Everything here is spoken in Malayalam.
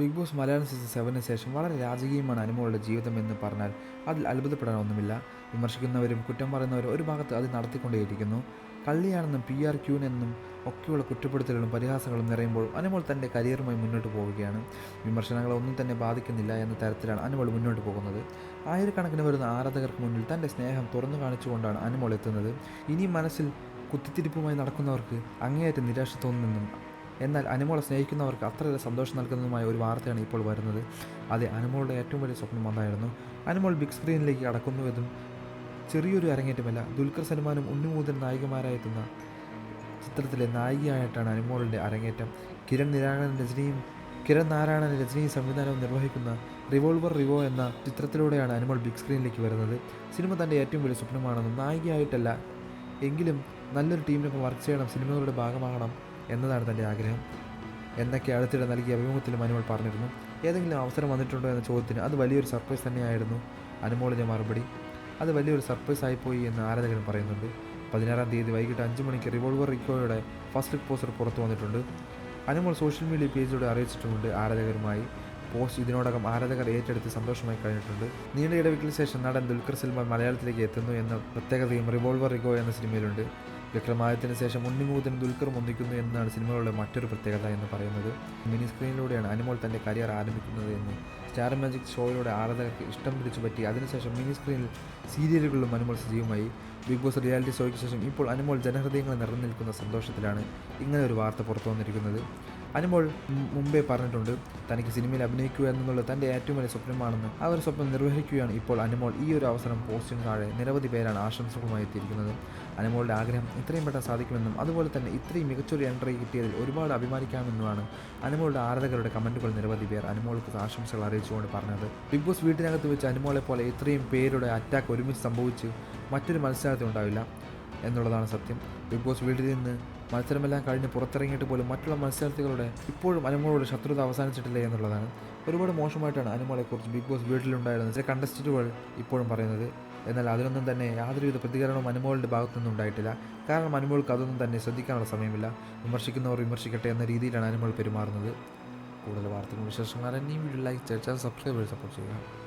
ബിഗ് ബോസ് മലയാളം സീസൺ 7 ശേഷം വളരെ രാജകീയമാണ് അനുമോളുടെ ജീവിതം എന്ന് പറഞ്ഞാൽ അതിൽ അത്ഭുതപ്പെടാനൊന്നുമില്ല. വിമർശിക്കുന്നവരും കുറ്റം പറയുന്നവരും ഒരു ഭാഗത്ത് അത് നടത്തിക്കൊണ്ടേയിരിക്കുന്നു. കള്ളിയാണെന്നും PRQ എന്നും ഒക്കെയുള്ള കുറ്റപ്പെടുത്തലുകളും പരിഹാസങ്ങളും നിറയുമ്പോൾ അനുമോൾ തൻ്റെ കരിയറുമായി മുന്നോട്ട് പോവുകയാണ്. വിമർശനങ്ങളൊന്നും തന്നെ ബാധിക്കുന്നില്ല എന്ന തരത്തിലാണ് അനുമോൾ മുന്നോട്ട് പോകുന്നത്. ആയിരക്കണക്കിന് വരുന്ന ആരാധകർക്ക് മുന്നിൽ തൻ്റെ സ്നേഹം തുറന്നു കാണിച്ചുകൊണ്ടാണ് അനുമോൾ എത്തുന്നത്. ഇനിയും മനസ്സിൽ കുത്തിത്തിരിപ്പുമായി നടക്കുന്നവർക്ക് അങ്ങേയറ്റം നിരാശ തോന്നുമെന്നും എന്നാൽ അനുമോളെ സ്നേഹിക്കുന്നവർക്ക് അത്രയേറെ സന്തോഷം നൽകുന്നതുമായ ഒരു വാർത്തയാണ് ഇപ്പോൾ വരുന്നത്. അതെ, അനുമോളുടെ ഏറ്റവും വലിയ സ്വപ്നം അതായിരുന്നു. അനുമോൾ ബിഗ് സ്ക്രീനിലേക്ക് കടക്കുന്നുവെന്നും ചെറിയൊരു അരങ്ങേറ്റമല്ല, ദുൽഖർ സൽമാനും ഉണ്ണിമൂതൻ നായികമാരായെത്തുന്ന ചിത്രത്തിലെ നായികയായിട്ടാണ് അനുമോളുടെ അരങ്ങേറ്റം. കിരൺ നാരായണൻ രചനയും സംവിധാനവും നിർവഹിക്കുന്ന റിവോൾവർ റിവോ എന്ന ചിത്രത്തിലൂടെയാണ് അനുമോൾ ബിഗ് സ്ക്രീനിലേക്ക് വരുന്നത്. സിനിമ തൻ്റെ ഏറ്റവും വലിയ സ്വപ്നമാണെന്നും നായികയായിട്ടല്ല എങ്കിലും നല്ലൊരു ടീമിനൊപ്പം വർക്ക് ചെയ്യണം, സിനിമകളുടെ ഭാഗമാകണം എന്നതാണ് തൻ്റെ ആഗ്രഹം എന്നൊക്കെ അടുത്തിടെ നൽകിയ അഭിമുഖത്തിലും അനുമോൾ പറഞ്ഞിരുന്നു. ഏതെങ്കിലും അവസരം വന്നിട്ടുണ്ടോ എന്ന ചോദ്യത്തിന് അത് വലിയൊരു സർപ്രൈസ് തന്നെയായിരുന്നു അനുമോളിൻ്റെ മറുപടി. അത് വലിയൊരു സർപ്രൈസ് ആയിപ്പോയി എന്ന് ആരാധകരും പറയുന്നുണ്ട്. 16-ാം തീയതി വൈകിട്ട് 5 മണിക്ക് റിവോൾവർ റിക്കോയുടെ ഫസ്റ്റ് ലുക്ക് പോസ്റ്റർ പുറത്തു വന്നിട്ടുണ്ട്. അനുമോൾ സോഷ്യൽ മീഡിയ പേജിലൂടെ അറിയിച്ചിട്ടുമുണ്ട് ആരാധകരുമായി. പോസ്റ്റ് ഇതിനോടകം ആരാധകർ ഏറ്റെടുത്ത് സന്തോഷമായി കഴിഞ്ഞിട്ടുണ്ട്. നീണ്ട ഇടവേളയ്ക്ക് ശേഷം നടൻ ദുൽഖർ സൽമാൻ മലയാളത്തിലേക്ക് എത്തുന്നു എന്ന പ്രത്യേകതയും റിവോൾവർ റിക്കോ എന്ന സിനിമയിലുണ്ട്. വിക്രമാദിത്യന് ശേഷം ഉണ്ണിമൂതൻ ദുൽഖറും ഒന്നിക്കുന്നു എന്നാണ് സിനിമകളുടെ മറ്റൊരു പ്രത്യേകത എന്ന് പറയുന്നത്. മിനി സ്ക്രീനിലൂടെയാണ് അനുമോൾ തൻ്റെ കരിയർ ആരംഭിക്കുന്നത് എന്ന് സ്റ്റാർ മാജിക് ഷോയിലൂടെ ആരാധകർക്ക് ഇഷ്ടം പിടിച്ചു പറ്റി. അതിനുശേഷം മിനി സ്ക്രീനിൽ സീരിയലുകളിലും അനുമോൾ സജീവമായി. ബിഗ് ബോസ് റിയാലിറ്റി ഷോയ്ക്ക് ശേഷം ഇപ്പോൾ അനുമോൾ ജനഹൃദയങ്ങൾ നിറഞ്ഞു നിൽക്കുന്ന സന്തോഷത്തിലാണ് ഇങ്ങനെ ഒരു വാർത്ത പുറത്തു വന്നിരിക്കുന്നത്. അനുമോൾ മുമ്പേ പറഞ്ഞിട്ടുണ്ട്, തനിക്ക് സിനിമയിൽ അഭിനയിക്കുക എന്നുള്ളത് തൻ്റെ ഏറ്റവും വലിയ സ്വപ്നമാണെന്ന്. ആ ഒരു സ്വപ്നം നിർവഹിക്കുകയാണ് ഇപ്പോൾ അനുമോൾ. ഈ ഒരു അവസരം പോസ്റ്റിന് താഴെ നിരവധി പേരാണ് ആശംസകളുമായി എത്തിയിരിക്കുന്നത്. അനുമോളുടെ ആഗ്രഹം ഇത്രയും പെട്ടെന്ന് സാധിക്കുമെന്നും അതുപോലെ തന്നെ ഇത്രയും മികച്ചൊരു എൻട്രി കിട്ടിയതിൽ ഒരുപാട് അഭിമാനിക്കാമെന്നുമാണ് അനുമോളുടെ ആരാധകരുടെ കമൻറ്റുകൾ നിരവധി പേർ അനുമോൾക്ക് ആശംസകൾ അറിയിച്ചുകൊണ്ട് പറഞ്ഞത്. ബിഗ് ബോസ് വീട്ടിനകത്ത് വെച്ച് അനുമോളെ പോലെ ഇത്രയും പേരുടെ അറ്റാക്ക് ഒരുമിച്ച് സംഭവിച്ച് മറ്റൊരു മത്സരത്തിൽ ഉണ്ടാവില്ല എന്നുള്ളതാണ് സത്യം. ബിഗ് ബോസ് വീട്ടിൽ നിന്ന് മത്സരമെല്ലാം കഴിഞ്ഞ് പുറത്തിറങ്ങിയിട്ട് പോലും മറ്റുള്ള മത്സരാർത്ഥികളുടെ ഇപ്പോഴും അനുമോളുടെ ശത്രുത അവസാനിച്ചിട്ടില്ല എന്നുള്ളതാണ്. ഒരുപാട് മോശമായിട്ടാണ് അനുമോളെക്കുറിച്ച് ബിഗ് ബോസ് വീട്ടിലുണ്ടായിരുന്ന ചില കണ്ടസ്റ്റന്റുകൾ ഇപ്പോഴും പറയുന്നത്. എന്നാൽ അതിനൊന്നും തന്നെ യാതൊരുവിധ പ്രതികരണവും അനുമോളുടെ ഭാഗത്തു നിന്നും ഉണ്ടായിട്ടില്ല. കാരണം അനുമോൾക്ക് അതൊന്നും തന്നെ ശ്രദ്ധിക്കാനുള്ള സമയമില്ല. വിമർശിക്കുന്നവർ വിമർശിക്കട്ടെ എന്ന രീതിയിലാണ് അനുമോൾ പെരുമാറുന്നത്. കൂടുതൽ വാർത്തകളും വിശേഷങ്ങളും ഈ വീഡിയോ ലൈക്ക്, സബ്സ്ക്രൈബ് ചെയ്ത് സപ്പോർട്ട് ചെയ്യുക.